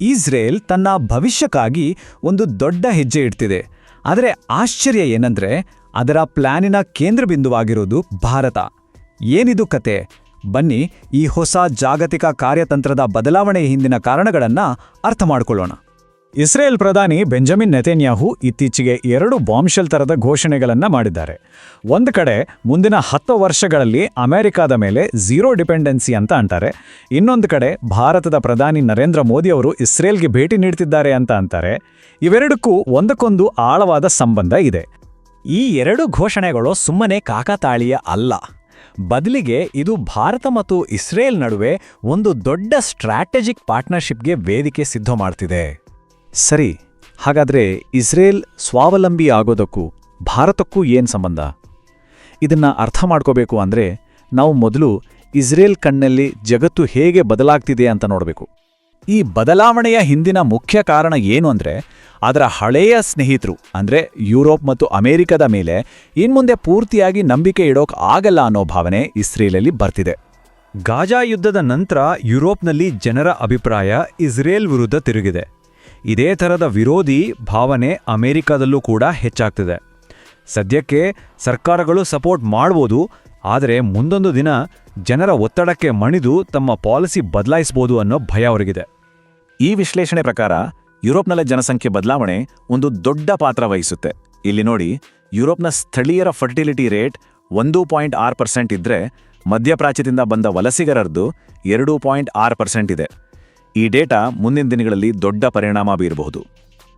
Israel ತನ್ನ ಭವಿಷ್ಯಕ್ಕಾಗಿ ಒಂದು ದೊಡ್ಡ ಹೆಜ್ಜೆ ಇಡ್ತಿದೆ. ಆದರೆ ಆಶ್ಚರ್ಯ ಏನಂದ್ರೆ ಅದರ ಪ್ಲಾನಿನ ಕೇಂದ್ರಬಿಂದುವಾಗಿರೋದು ಭಾರತ. ಏನಿದು ಕತೆ? ಬನ್ನಿ ಈ ಹೊಸ ಜಾಗತಿಕ ಕಾರ್ಯತಂತ್ರದ ಬದಲಾವಣೆಯ ಹಿಂದಿನ ಕಾರಣಗಳನ್ನ ಅರ್ಥ ಮಾಡ್ಕೊಳ್ಳೋಣ. ಇಸ್ರೇಲ್ ಪ್ರಧಾನಿ ಬೆಂಜಮಿನ್ ನೆತನ್ಯಾಹು ಇತ್ತೀಚೆಗೆ 2 ಬಾಂಬ್‌ಶೆಲ್ ತರದ ಘೋಷಣೆಗಳನ್ನ ಮಾಡಿದ್ದಾರೆ. ಒಂದು ಕಡೆ ಮುಂದಿನ 10 ವರ್ಷಗಳಲ್ಲಿ ಅಮೆರಿಕಾದ ಮೇಲೆ ಝೀರೋ ಡಿಪೆಂಡೆನ್ಸಿ ಅಂತ ಅಂತಾರೆ. ಇನ್ನೊಂದು ಕಡೆ ಭಾರತದ ಪ್ರಧಾನಿ ನರೇಂದ್ರ ಮೋದಿ ಅವರು ಇಸ್ರೇಲ್ಗೆ ಭೇಟಿ ನೀಡ್ತಿದ್ದಾರೆ ಅಂತ ಅಂತಾರೆ. ಇವೆರಡಕ್ಕೂ ಒಂದಕ್ಕೊಂದು ಆಳವಾದ ಸಂಬಂಧ ಇದೆ. ಈ 2 ಘೋಷಣೆಗಳು ಸುಮ್ಮನೆ ಕಾಕತಾಳೀಯ ಅಲ್ಲ. ಬದಲಿಗೆ ಇದು ಭಾರತ ಮತ್ತು ಇಸ್ರೇಲ್ ನಡುವೆ ಒಂದು ದೊಡ್ಡ ಸ್ಟ್ರಾಟಜಿಕ್ ಪಾರ್ಟ್ನರ್ಶಿಪ್ಗೆ ವೇದಿಕೆ ಸಿದ್ಧ ಮಾಡ್ತಿದೆ. ಸರಿ, ಹಾಗಾದ್ರೆ ಇಸ್ರೇಲ್ ಸ್ವಾವಲಂಬಿ ಆಗೋದಕ್ಕೂ ಭಾರತಕ್ಕೂ ಏನು ಸಂಬಂಧ? ಇದನ್ನ ಅರ್ಥ ಮಾಡ್ಕೋಬೇಕು ಅಂದ್ರೆ ನಾವು ಮೊದಲು ಇಸ್ರೇಲ್ ಕಣ್ಣಲ್ಲಿ ಜಗತ್ತು ಹೇಗೆ ಬದಲಾಗ್ತಿದೆ ಅಂತ ನೋಡಬೇಕು. ಈ ಬದಲಾವಣೆಯ ಹಿಂದಿನ ಮುಖ್ಯ ಕಾರಣ ಏನು ಅಂದ್ರೆ ಅದರ ಹಳೆಯ ಸ್ನೇಹಿತರು ಅಂದ್ರೆ ಯುರೋಪ್ ಮತ್ತು ಅಮೆರಿಕದ ಮೇಲೆ ಇನ್ಮುಂದೆ ಪೂರ್ತಿಯಾಗಿ ನಂಬಿಕೆ ಇಡೋಕ್ ಆಗಲ್ಲ ಅನ್ನೋ ಭಾವನೆ ಇಸ್ರೇಲಲ್ಲಿ ಬರ್ತಿದೆ. ಗಾಜಾ ಯುದ್ಧದ ನಂತರ ಯುರೋಪ್ನಲ್ಲಿ ಜನರ ಅಭಿಪ್ರಾಯ ಇಸ್ರೇಲ್ ವಿರುದ್ಧ ತಿರುಗಿದೆ. ಇದೇ ಥರದ ವಿರೋಧಿ ಭಾವನೆ ಅಮೆರಿಕದಲ್ಲೂ ಕೂಡ ಹೆಚ್ಚಾಗ್ತಿದೆ. ಸದ್ಯಕ್ಕೆ ಸರ್ಕಾರಗಳು ಸಪೋರ್ಟ್ ಮಾಡ್ಬೋದು, ಆದರೆ ಮುಂದೊಂದು ದಿನ ಜನರ ಒತ್ತಡಕ್ಕೆ ಮಣಿದು ತಮ್ಮ ಪಾಲಿಸಿ ಬದಲಾಯಿಸ್ಬೋದು ಅನ್ನೋ ಭಯ ಅವರಿಗಿದೆ. ಈ ವಿಶ್ಲೇಷಣೆ ಪ್ರಕಾರ ಯುರೋಪ್ನಲ್ಲೇ ಜನಸಂಖ್ಯೆ ಬದಲಾವಣೆ ಒಂದು ದೊಡ್ಡ ಪಾತ್ರ ವಹಿಸುತ್ತೆ. ಇಲ್ಲಿ ನೋಡಿ, ಯುರೋಪ್ನ ಸ್ಥಳೀಯರ ಫರ್ಟಿಲಿಟಿ ರೇಟ್ 1.6% ಇದ್ರೆ ಮಧ್ಯಪ್ರಾಚ್ಯದಿಂದ ಬಂದ ವಲಸಿಗರದ್ದು 2.6% ಇದೆ. ಈ ಡೇಟಾ ಮುಂದಿನ ದಿನಗಳಲ್ಲಿ ದೊಡ್ಡ ಪರಿಣಾಮ ಬೀರಬಹುದು.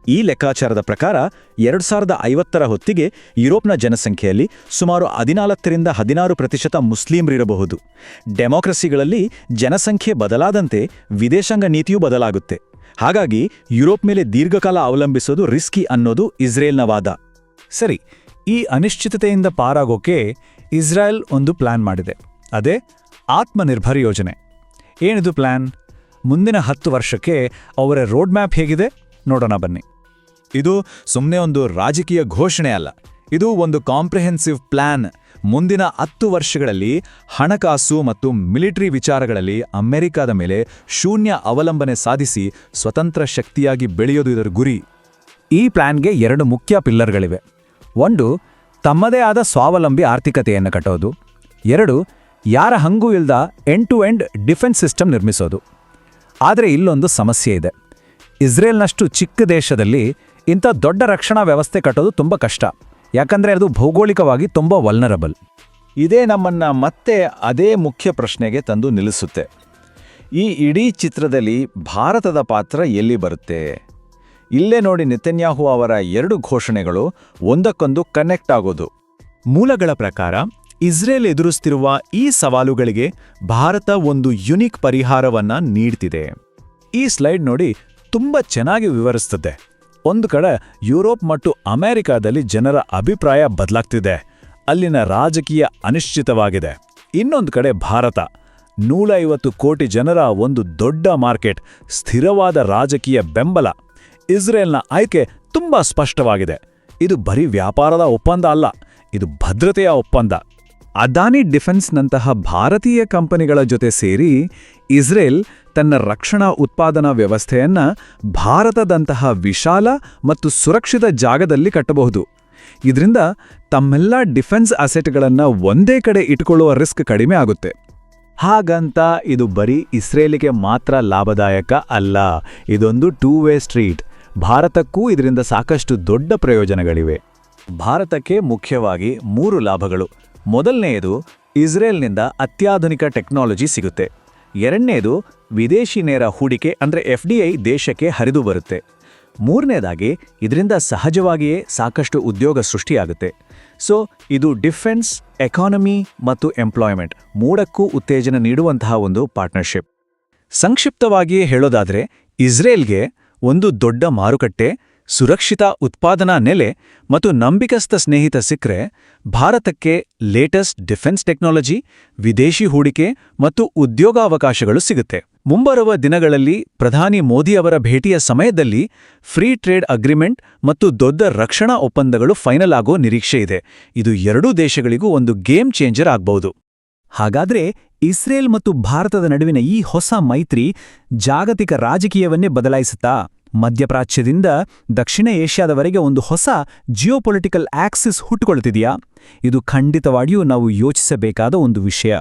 ಈ ಲೆಕ್ಕಾಚಾರದ ಪ್ರಕಾರ 2050ರ ಹೊತ್ತಿಗೆ ಯುರೋಪ್ನ ಜನಸಂಖ್ಯೆಯಲ್ಲಿ ಸುಮಾರು 14-16% ಮುಸ್ಲಿಮರಿರಬಹುದು. ಡೆಮೋಕ್ರಸಿಗಳಲ್ಲಿ ಜನಸಂಖ್ಯೆ ಬದಲಾದಂತೆ ವಿದೇಶಾಂಗ ನೀತಿಯೂ ಬದಲಾಗುತ್ತೆ. ಹಾಗಾಗಿ ಯುರೋಪ್ ಮೇಲೆ ದೀರ್ಘಕಾಲ ಅವಲಂಬಿಸೋದು ರಿಸ್ಕಿ ಅನ್ನೋದು ಇಸ್ರೇಲ್ನ ವಾದ. ಸರಿ, ಈ ಅನಿಶ್ಚಿತತೆಯಿಂದ ಪಾರಾಗೋಕೆ ಇಸ್ರೇಲ್ ಒಂದು ಪ್ಲಾನ್ ಮಾಡಿದೆ. ಅದೇ ಆತ್ಮನಿರ್ಭರ್ ಯೋಜನೆ. ಏನಿದು ಪ್ಲಾನ್? ಮುಂದಿನ 10 ವರ್ಷಕ್ಕೆ ಅವರ ರೋಡ್ ಮ್ಯಾಪ್ ಹೇಗಿದೆ ನೋಡೋಣ ಬನ್ನಿ. ಇದು ಸುಮ್ಮನೆ ಒಂದು ರಾಜಕೀಯ ಘೋಷಣೆ ಅಲ್ಲ, ಇದು ಒಂದು ಕಾಂಪ್ರಿಹೆನ್ಸಿವ್ ಪ್ಲಾನ್. ಮುಂದಿನ 10 ವರ್ಷಗಳಲ್ಲಿ ಹಣಕಾಸು ಮತ್ತು ಮಿಲಿಟರಿ ವಿಚಾರಗಳಲ್ಲಿ ಅಮೆರಿಕದ ಮೇಲೆ ಶೂನ್ಯ ಅವಲಂಬನೆ ಸಾಧಿಸಿ ಸ್ವತಂತ್ರ ಶಕ್ತಿಯಾಗಿ ಬೆಳೆಯೋದು ಇದರ ಗುರಿ. ಈ ಪ್ಲಾನ್ಗೆ 2 ಮುಖ್ಯ ಪಿಲ್ಲರ್ಗಳಿವೆ. 1, ತಮ್ಮದೇ ಆದ ಸ್ವಾವಲಂಬಿ ಆರ್ಥಿಕತೆಯನ್ನು ಕಟ್ಟೋದು. 2, ಯಾರ ಹಂಗೂ ಇಲ್ದ end to end defence system ನಿರ್ಮಿಸೋದು. ಆದರೆ ಇಲ್ಲೊಂದು ಸಮಸ್ಯೆ ಇದೆ. ಇಸ್ರೇಲ್ನಷ್ಟು ಚಿಕ್ಕ ದೇಶದಲ್ಲಿ ಇಂಥ ದೊಡ್ಡ ರಕ್ಷಣಾ ವ್ಯವಸ್ಥೆ ಕಟ್ಟೋದು ತುಂಬ ಕಷ್ಟ. ಯಾಕಂದರೆ ಅದು ಭೌಗೋಳಿಕವಾಗಿ ತುಂಬ ವಲ್ನರಬಲ್. ಇದೇ ನಮ್ಮನ್ನ ಮತ್ತೆ ಅದೇ ಮುಖ್ಯ ಪ್ರಶ್ನೆಗೆ ತಂದು ನಿಲ್ಲಿಸುತ್ತೆ. ಈ ಇಡೀ ಚಿತ್ರದಲ್ಲಿ ಭಾರತದ ಪಾತ್ರ ಎಲ್ಲಿ ಬರುತ್ತೆ? ಇಲ್ಲೇ ನೋಡಿ, ನೆತನ್ಯಾಹು ಅವರ 2 ಘೋಷಣೆಗಳು ಒಂದಕ್ಕೊಂದು ಕನೆಕ್ಟ್ ಆಗೋದು. ಮೂಲಗಳ ಪ್ರಕಾರ ಇಸ್ರೇಲ್ ಎದುರಿಸ್ತಿರುವ ಈ ಸವಾಲುಗಳಿಗೆ ಭಾರತ ಒಂದು ಯುನಿಕ್ ಪರಿಹಾರವನ್ನ ನೀಡ್ತಿದೆ. ಈ ಸ್ಲೈಡ್ ನೋಡಿ ತುಂಬ ಚೆನ್ನಾಗಿ ವಿವರಿಸುತ್ತದೆ. ಒಂದು ಕಡೆ ಯುರೋಪ್ ಮತ್ತು ಅಮೆರಿಕಾದಲ್ಲಿ ಜನರ ಅಭಿಪ್ರಾಯ ಬದಲಾಗ್ತಿದೆ, ಅಲ್ಲಿನ ರಾಜಕೀಯ ಅನಿಶ್ಚಿತವಾಗಿದೆ. ಇನ್ನೊಂದು ಕಡೆ ಭಾರತ, 150 ಕೋಟಿ ಜನರ ಒಂದು ದೊಡ್ಡ ಮಾರ್ಕೆಟ್, ಸ್ಥಿರವಾದ ರಾಜಕೀಯ ಬೆಂಬಲ. ಇಸ್ರೇಲ್ನ ಆಯ್ಕೆ ತುಂಬಾ ಸ್ಪಷ್ಟವಾಗಿದೆ. ಇದು ಬರೀ ವ್ಯಾಪಾರದ ಒಪ್ಪಂದ ಅಲ್ಲ, ಇದು ಭದ್ರತೆಯ ಒಪ್ಪಂದ. ಅದಾನಿ ಡಿಫೆನ್ಸ್ನಂತಹ ಭಾರತೀಯ ಕಂಪನಿಗಳ ಜೊತೆ ಸೇರಿ ಇಸ್ರೇಲ್ ತನ್ನ ರಕ್ಷಣಾ ಉತ್ಪಾದನಾ ವ್ಯವಸ್ಥೆಯನ್ನ ಭಾರತದಂತಹ ವಿಶಾಲ ಮತ್ತು ಸುರಕ್ಷಿತ ಜಾಗದಲ್ಲಿ ಕಟ್ಟಬಹುದು. ಇದರಿಂದ ತಮ್ಮೆಲ್ಲ ಡಿಫೆನ್ಸ್ ಅಸೆಟ್ಗಳನ್ನು ಒಂದೇ ಕಡೆ ಇಟ್ಕೊಳ್ಳುವ ರಿಸ್ಕ್ ಕಡಿಮೆ ಆಗುತ್ತೆ. ಹಾಗಂತ ಇದು ಬರೀ ಇಸ್ರೇಲಿಗೆ ಮಾತ್ರ ಲಾಭದಾಯಕ ಅಲ್ಲ, ಇದೊಂದು 2 ವೇ ಸ್ಟ್ರೀಟ್. ಭಾರತಕ್ಕೂ ಇದರಿಂದ ಸಾಕಷ್ಟು ದೊಡ್ಡ ಪ್ರಯೋಜನಗಳಿವೆ. ಭಾರತಕ್ಕೆ ಮುಖ್ಯವಾಗಿ 3 ಲಾಭಗಳು. ಮೊದಲನೆಯದು, ಇಸ್ರೇಲ್ನಿಂದ ಅತ್ಯಾಧುನಿಕ ಟೆಕ್ನಾಲಜಿ ಸಿಗುತ್ತೆ. ಎರಡನೇದು, ವಿದೇಶಿ ನೇರ ಹೂಡಿಕೆ ಅಂದರೆ FDI ದೇಶಕ್ಕೆ ಹರಿದು ಬರುತ್ತೆ. ಮೂರನೇದಾಗಿ, ಇದರಿಂದ ಸಹಜವಾಗಿಯೇ ಸಾಕಷ್ಟು ಉದ್ಯೋಗ ಸೃಷ್ಟಿಯಾಗುತ್ತೆ. ಸೊ ಇದು ಡಿಫೆನ್ಸ್, ಎಕಾನಮಿ ಮತ್ತು ಎಂಪ್ಲಾಯ್ಮೆಂಟ್ 3ಕ್ಕೂ ಉತ್ತೇಜನ ನೀಡುವಂತಹ ಒಂದು ಪಾರ್ಟ್ನರ್ಶಿಪ್. ಸಂಕ್ಷಿಪ್ತವಾಗಿ ಹೇಳೋದಾದ್ರೆ, ಇಸ್ರೇಲ್ಗೆ ಒಂದು ದೊಡ್ಡ ಮಾರುಕಟ್ಟೆ, ಸುರಕ್ಷಿತ ಉತ್ಪಾದನಾ ನೆಲೆ ಮತ್ತು ನಂಬಿಕಸ್ಥ ಸ್ನೇಹಿತ ಸಿಕ್ಕರೆ, ಭಾರತಕ್ಕೆ ಲೇಟೆಸ್ಟ್ ಡಿಫೆನ್ಸ್ ಟೆಕ್ನಾಲಜಿ, ವಿದೇಶಿ ಹೂಡಿಕೆ ಮತ್ತು ಉದ್ಯೋಗಾವಕಾಶಗಳು ಸಿಗುತ್ತೆ. ಮುಂಬರುವ ದಿನಗಳಲ್ಲಿ ಪ್ರಧಾನಿ ಮೋದಿ ಅವರ ಭೇಟಿಯ ಸಮಯದಲ್ಲಿ ಫ್ರೀ ಟ್ರೇಡ್ ಅಗ್ರಿಮೆಂಟ್ ಮತ್ತು ದೊಡ್ಡ ರಕ್ಷಣಾ ಒಪ್ಪಂದಗಳು ಫೈನಲ್ ಆಗೋ ನಿರೀಕ್ಷೆ ಇದೆ. ಇದು 2 ದೇಶಗಳಿಗೂ ಒಂದು ಗೇಮ್ ಚೇಂಜರ್ ಆಗ್ಬಹುದು. ಹಾಗಾದ್ರೆ ಇಸ್ರೇಲ್ ಮತ್ತು ಭಾರತದ ನಡುವಿನ ಈ ಹೊಸ ಮೈತ್ರಿ ಜಾಗತಿಕ ರಾಜಕೀಯವನ್ನೇ ಬದಲಾಯಿಸುತ್ತಾ? ಮಧ್ಯಪ್ರಾಚ್ಯದಿಂದ ದಕ್ಷಿಣ ಏಷ್ಯಾದವರೆಗೆ ಒಂದು ಹೊಸ ಜಿಯೋಪೊಲಿಟಿಕಲ್ ಆಕ್ಸಿಸ್ ಹುಟ್ಟುಕೊಳ್ತಿದೆಯಾ? ಇದು ಖಂಡಿತವಾಗಿಯೂ ನಾವು ಯೋಚಿಸಬೇಕಾದ ಒಂದು ವಿಷಯ.